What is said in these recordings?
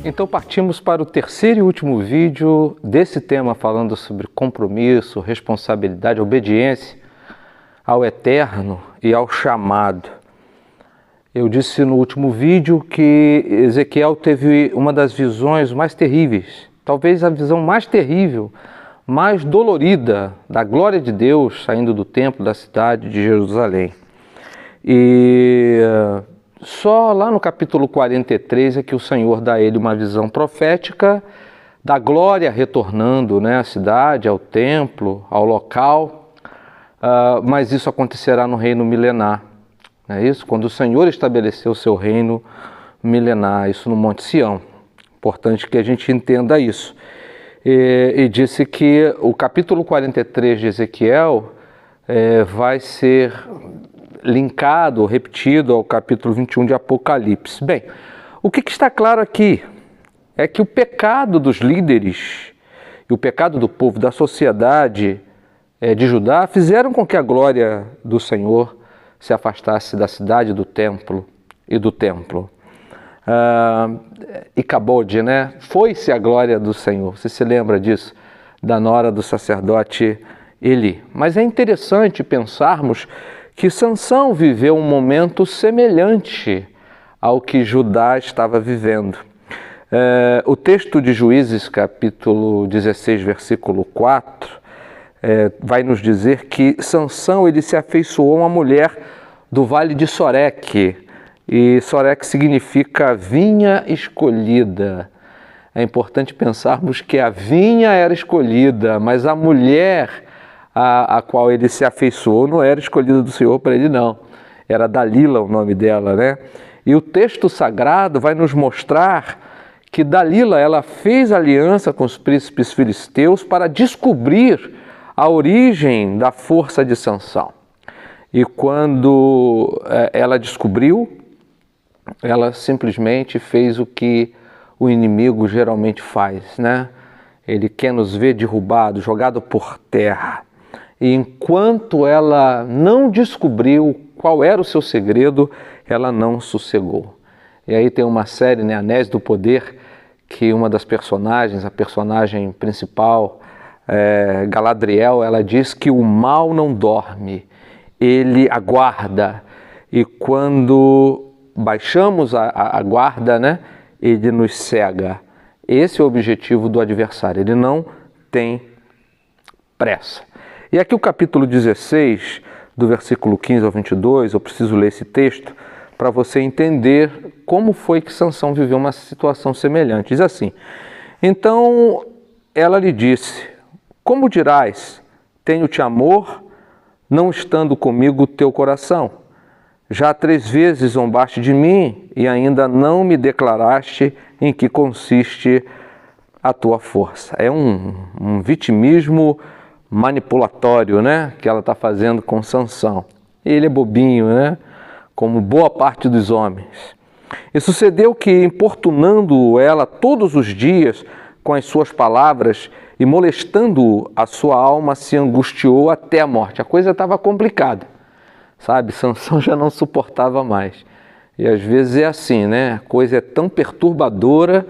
Então partimos para o terceiro e último vídeo desse tema, falando sobre compromisso, responsabilidade, obediência ao Eterno e ao chamado. Eu disse no último vídeo que Ezequiel teve uma das visões mais terríveis, talvez a visão mais terrível, mais dolorida da glória de Deus saindo do templo da cidade de Jerusalém. E só lá no capítulo 43 é que o Senhor dá a ele uma visão profética da glória retornando, à cidade, ao templo, ao local, mas isso acontecerá no reino milenar. Não é isso? Quando o Senhor estabeleceu o seu reino milenar, isso no Monte Sião. Importante que a gente entenda isso. E disse que o capítulo 43 de Ezequiel vai ser linkado, repetido ao capítulo 21 de Apocalipse. Bem, o que está claro aqui é que o pecado dos líderes e o pecado do povo, da sociedade de Judá, fizeram com que a glória do Senhor se afastasse da cidade, do templo e do templo. Icabod, foi-se a glória do Senhor. Você se lembra disso? Da nora do sacerdote Eli. Mas é interessante pensarmos que Sansão viveu um momento semelhante ao que Judá estava vivendo. O texto de Juízes, capítulo 16, versículo 4, vai nos dizer que Sansão ele se afeiçoou a uma mulher do vale de Soreque, e Soreque significa vinha escolhida. É importante pensarmos que a vinha era escolhida, mas a mulher a qual ele se afeiçoou não era escolhida do Senhor para ele, não. Era Dalila o nome dela, E o texto sagrado vai nos mostrar que Dalila ela fez aliança com os príncipes filisteus para descobrir a origem da força de Sansão. E quando ela descobriu, ela simplesmente fez o que o inimigo geralmente faz, Ele quer nos ver derrubados, jogados por terra. E enquanto ela não descobriu qual era o seu segredo, ela não sossegou. E aí tem uma série, Anéis do Poder, que uma das personagens, a personagem principal, Galadriel, ela diz que o mal não dorme, ele aguarda. E quando baixamos a guarda, ele nos cega. Esse é o objetivo do adversário, ele não tem pressa. E aqui o capítulo 16, do versículo 15 ao 22, eu preciso ler esse texto para você entender como foi que Sansão viveu uma situação semelhante. Diz assim: então ela lhe disse: como dirás, tenho-te amor, não estando comigo o teu coração? Já 3 vezes zombaste de mim e ainda não me declaraste em que consiste a tua força. É um vitimismo manipulatório, que ela está fazendo com Sansão. Ele é bobinho, como boa parte dos homens. E sucedeu que, importunando ela todos os dias com as suas palavras e molestando a sua alma, se angustiou até a morte. A coisa estava complicada, sabe? Sansão já não suportava mais. E às vezes é assim, A coisa é tão perturbadora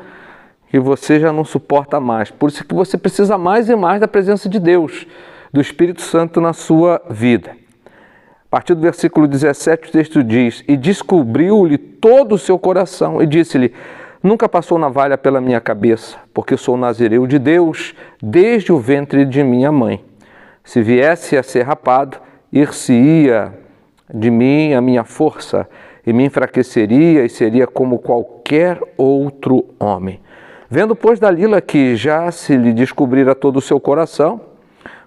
que você já não suporta mais. Por isso que você precisa mais e mais da presença de Deus, do Espírito Santo na sua vida. A partir do versículo 17, o texto diz: e descobriu-lhe todo o seu coração e disse-lhe: nunca passou navalha pela minha cabeça, porque sou nazireu de Deus desde o ventre de minha mãe. Se viesse a ser rapado, ir-se-ia de mim a minha força e me enfraqueceria e seria como qualquer outro homem. Vendo, pois, Dalila que já se lhe descobrira todo o seu coração,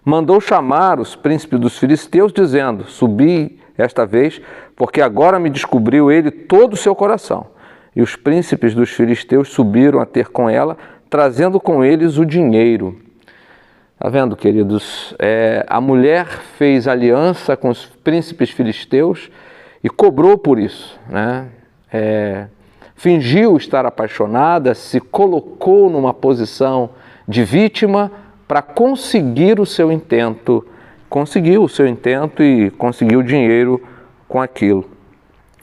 mandou chamar os príncipes dos filisteus, dizendo: subi esta vez, porque agora me descobriu ele todo o seu coração. E os príncipes dos filisteus subiram a ter com ela, trazendo com eles o dinheiro. Está vendo, queridos? A mulher fez aliança com os príncipes filisteus e cobrou por isso, fingiu estar apaixonada, se colocou numa posição de vítima para conseguir o seu intento. Conseguiu o seu intento e conseguiu dinheiro com aquilo.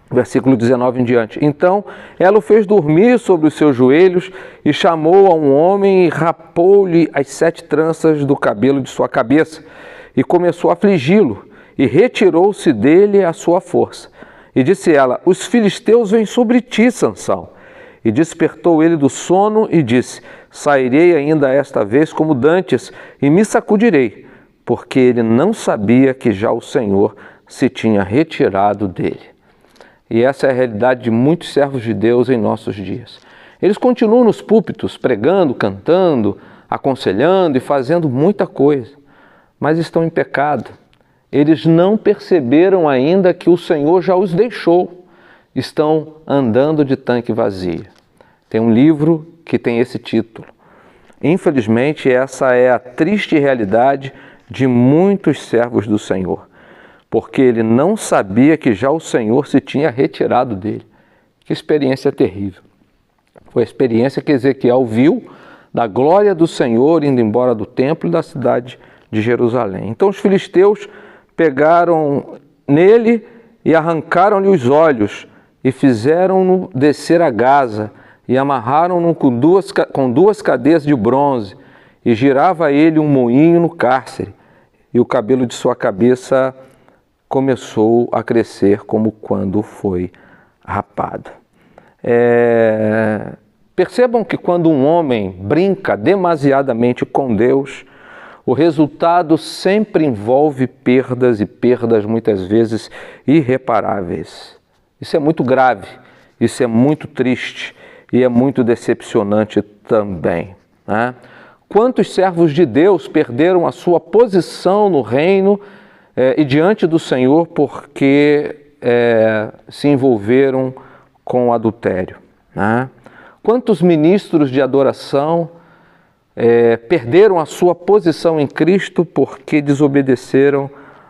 Versículo 19 em diante. Então ela o fez dormir sobre os seus joelhos e chamou a um homem e rapou-lhe as 7 tranças do cabelo de sua cabeça e começou a afligi-lo e retirou-se dele a sua força. E disse ela: os filisteus vêm sobre ti, Sansão. E despertou ele do sono e disse: sairei ainda esta vez como dantes e me sacudirei, porque ele não sabia que já o Senhor se tinha retirado dele. E essa é a realidade de muitos servos de Deus em nossos dias. Eles continuam nos púlpitos, pregando, cantando, aconselhando e fazendo muita coisa, mas estão em pecado. Eles não perceberam ainda que o Senhor já os deixou. Estão andando de tanque vazio. Tem um livro que tem esse título. Infelizmente, essa é a triste realidade de muitos servos do Senhor, porque ele não sabia que já o Senhor se tinha retirado dele. Que experiência terrível. Foi a experiência que Ezequiel viu da glória do Senhor indo embora do templo e da cidade de Jerusalém. Então os filisteus pegaram nele e arrancaram-lhe os olhos e fizeram-no descer a Gaza e amarraram-no com duas cadeias de bronze e girava ele um moinho no cárcere e o cabelo de sua cabeça começou a crescer como quando foi rapado. Percebam que quando um homem brinca demasiadamente com Deus, o resultado sempre envolve perdas e perdas muitas vezes irreparáveis. Isso é muito grave, isso é muito triste e é muito decepcionante também, né? Quantos servos de Deus perderam a sua posição no reino e diante do Senhor porque se envolveram com o adultério, né? Quantos ministros de adoração perderam a sua posição em Cristo porque desobedeceram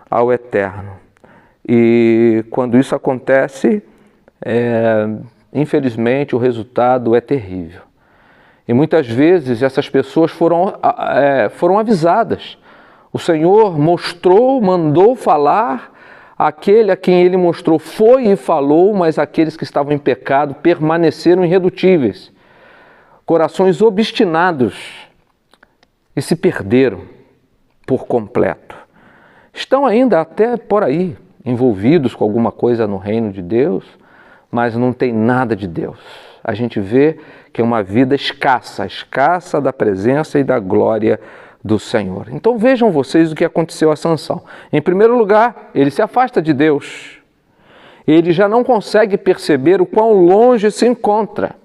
ao Eterno. E quando isso acontece, infelizmente o resultado é terrível. E muitas vezes essas pessoas foram avisadas. O Senhor mostrou, mandou falar, aquele a quem ele mostrou foi e falou, mas aqueles que estavam em pecado permaneceram irredutíveis. Corações obstinados e se perderam por completo. Estão ainda até por aí, envolvidos com alguma coisa no reino de Deus, mas não tem nada de Deus. A gente vê que é uma vida escassa da presença e da glória do Senhor. Então vejam vocês o que aconteceu a Sansão. Em primeiro lugar, ele se afasta de Deus. Ele já não consegue perceber o quão longe se encontra.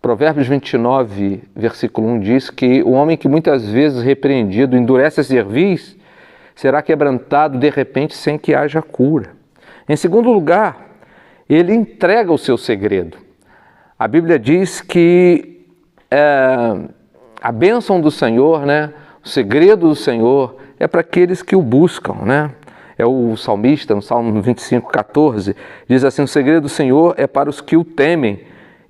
Provérbios 29, versículo 1 diz que o homem que muitas vezes repreendido endurece a cerviz, será quebrantado de repente sem que haja cura. Em segundo lugar, ele entrega o seu segredo. A Bíblia diz que a bênção do Senhor, né, o segredo do Senhor é para aqueles que o buscam, né? É o salmista, no Salmo 25, 14, diz assim: o segredo do Senhor é para os que o temem,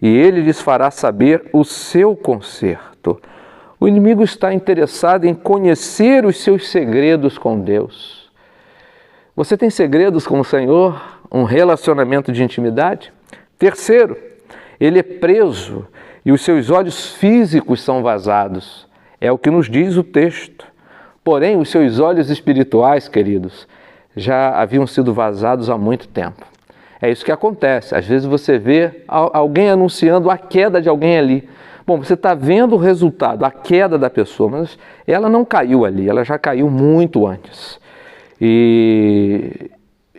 e ele lhes fará saber o seu conserto. O inimigo está interessado em conhecer os seus segredos com Deus. Você tem segredos com o Senhor? Um relacionamento de intimidade? Terceiro, ele é preso e os seus olhos físicos são vazados. É o que nos diz o texto. Porém, os seus olhos espirituais, queridos, já haviam sido vazados há muito tempo. É isso que acontece. Às vezes você vê alguém anunciando a queda de alguém ali. Bom, você está vendo o resultado, a queda da pessoa, mas ela não caiu ali, ela já caiu muito antes. E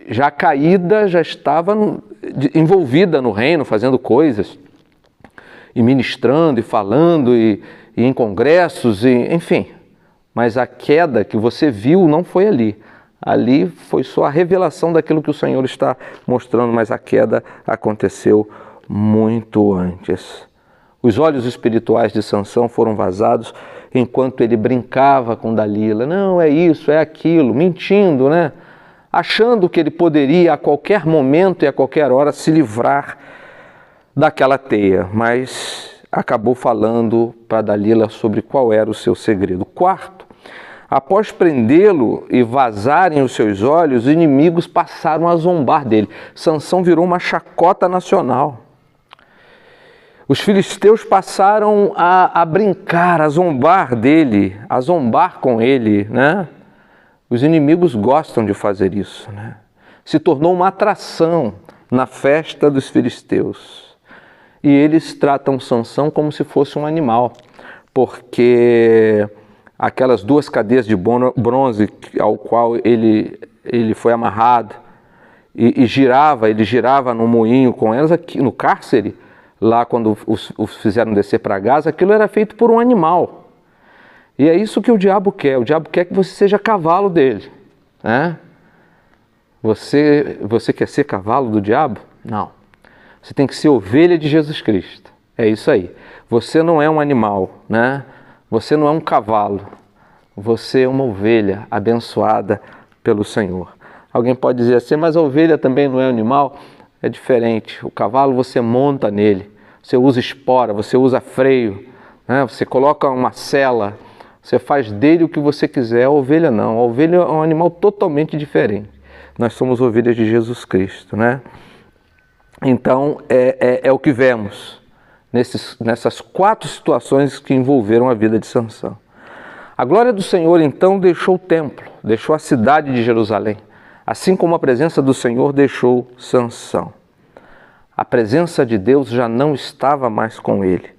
já caída, já estava envolvida no reino, fazendo coisas, e ministrando, e falando, e em congressos, enfim. Mas a queda que você viu não foi ali. Ali foi só a revelação daquilo que o Senhor está mostrando, mas a queda aconteceu muito antes. Os olhos espirituais de Sansão foram vazados enquanto ele brincava com Dalila. Não, é isso, é aquilo, mentindo, né? Achando que ele poderia a qualquer momento e a qualquer hora se livrar daquela teia, mas acabou falando para Dalila sobre qual era o seu segredo. Quarto, Após prendê-lo e vazarem os seus olhos, os inimigos passaram a zombar dele. Sansão virou uma chacota nacional. Os filisteus passaram a brincar, a zombar dele, a zombar com ele, né? Os inimigos gostam de fazer isso, né? Se tornou uma atração na festa dos filisteus. E eles tratam Sansão como se fosse um animal, porque aquelas 2 cadeias de bronze ao qual ele foi amarrado e ele girava no moinho com elas, aqui no cárcere, lá quando os fizeram descer para Gaza, aquilo era feito por um animal. E é isso que o diabo quer. O diabo quer que você seja cavalo dele, né? Você quer ser cavalo do diabo? Não. Você tem que ser ovelha de Jesus Cristo. É isso aí. Você não é um animal, né? Você não é um cavalo. Você é uma ovelha abençoada pelo Senhor. Alguém pode dizer assim, mas a ovelha também não é animal? É diferente. O cavalo você monta nele. Você usa espora, você usa freio, né? Você coloca uma sela. Você faz dele o que você quiser. A ovelha não. A ovelha é um animal totalmente diferente. Nós somos ovelhas de Jesus Cristo, né? Então, é o que vemos nessas 4 situações que envolveram a vida de Sansão. A glória do Senhor, então, deixou o templo, deixou a cidade de Jerusalém, assim como a presença do Senhor deixou Sansão. A presença de Deus já não estava mais com ele.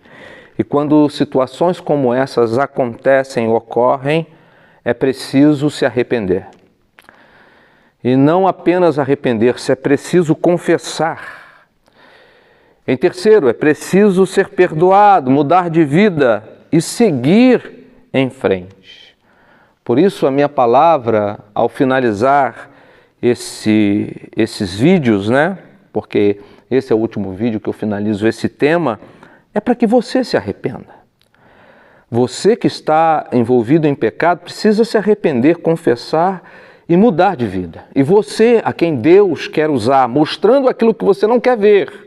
E quando situações como essas acontecem, ocorrem, é preciso se arrepender. E não apenas arrepender-se, é preciso confessar. Em terceiro, é preciso ser perdoado, mudar de vida e seguir em frente. Por isso a minha palavra, ao finalizar esses vídeos, né? Porque esse é o último vídeo que eu finalizo esse tema, é para que você se arrependa. Você que está envolvido em pecado precisa se arrepender, confessar e mudar de vida. E você, a quem Deus quer usar, mostrando aquilo que você não quer ver,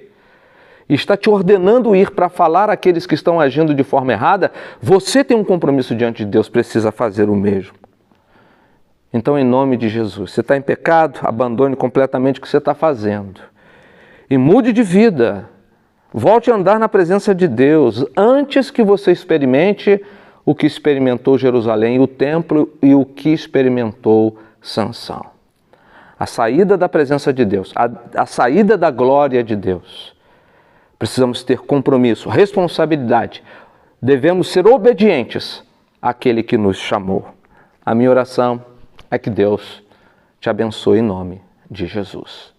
e está te ordenando ir para falar àqueles que estão agindo de forma errada, você tem um compromisso diante de Deus, precisa fazer o mesmo. Então, em nome de Jesus, você está em pecado, abandone completamente o que você está fazendo. E mude de vida. Volte a andar na presença de Deus, antes que você experimente o que experimentou Jerusalém, o templo, e o que experimentou Sansão. A saída da presença de Deus, a saída da glória de Deus. Precisamos ter compromisso, responsabilidade. Devemos ser obedientes àquele que nos chamou. A minha oração é que Deus te abençoe em nome de Jesus.